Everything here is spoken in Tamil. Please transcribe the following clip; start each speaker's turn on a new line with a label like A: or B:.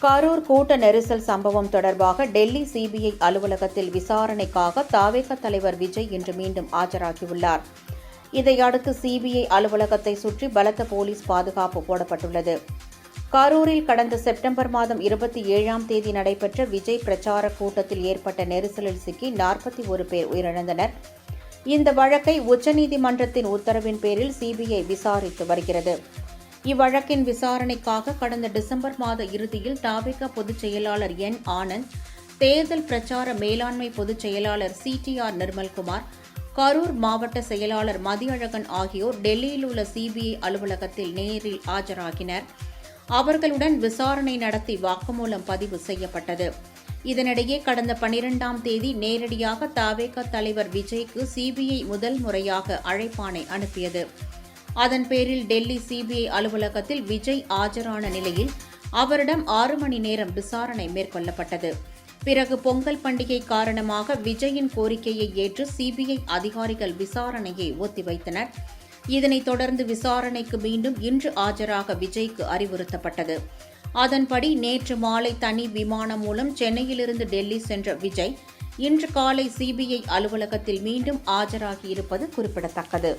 A: கரூர் கூட்ட நெரிசல் சம்பவம் தொடர்பாக டெல்லி சிபிஐ அலுவலகத்தில் விசாரணைக்காக தவேக தலைவர் விஜய் இன்று மீண்டும் ஆஜராகியுள்ளார். இதையடுத்து சிபிஐ அலுவலகத்தை சுற்றி பலத்த போலீஸ் பாதுகாப்பு போடப்பட்டுள்ளது. கரூரில் கடந்த செப்டம்பர் மாதம் 27ஆம் தேதி நடைபெற்ற விஜய் பிரச்சார கூட்டத்தில் ஏற்பட்ட நெரிசலில் சிக்கி 41 பேர் உயிரிழந்தனர். இந்த வழக்கை உச்சநீதிமன்றத்தின் உத்தரவின் பேரில் சிபிஐ விசாரித்து வருகிறது. இவ்வழக்கின் விசாரணைக்காக கடந்த டிசம்பர் மாத இறுதியில் தவேக பொதுச் செயலாளர் என். ஆனந்த், தேர்தல் பிரச்சார மேலாண்மை பொதுச் செயலாளர் CTR நிர்மல்குமார், கரூர் மாவட்ட செயலாளர் மதியழகன் ஆகியோர் டெல்லியில் உள்ள சிபிஐ அலுவலகத்தில் நேரில் ஆஜராகினர். அவர்களுடன் விசாரணை நடத்தி வாக்குமூலம் பதிவு செய்யப்பட்டது. இதனிடையே கடந்த 12ஆம் தேதி நேரடியாக தவேக தலைவர் விஜய்க்கு சிபிஐ முதல் முறையாக அழைப்பாணை அனுப்பியது. அதன் பேரில் டெல்லி சிபிஐ அலுவலகத்தில் விஜய் ஆஜரான நிலையில் அவரிடம் 6 மணி நேரம் விசாரணை மேற்கொள்ளப்பட்டது. பிறகு பொங்கல் பண்டிகை காரணமாக விஜயின் கோரிக்கையை ஏற்று சிபிஐ அதிகாரிகள் விசாரணையை ஒத்திவைத்தனர். இதனைத் தொடர்ந்து விசாரணைக்கு மீண்டும் இன்று ஆஜராக விஜய்க்கு அறிவுறுத்தப்பட்டது. அதன்படி நேற்று மாலை தனி விமானம் மூலம் சென்னையிலிருந்து டெல்லி சென்ற விஜய் இன்று காலை சிபிஐ அலுவலகத்தில் மீண்டும் ஆஜராகியிருப்பது குறிப்பிடத்தக்கது.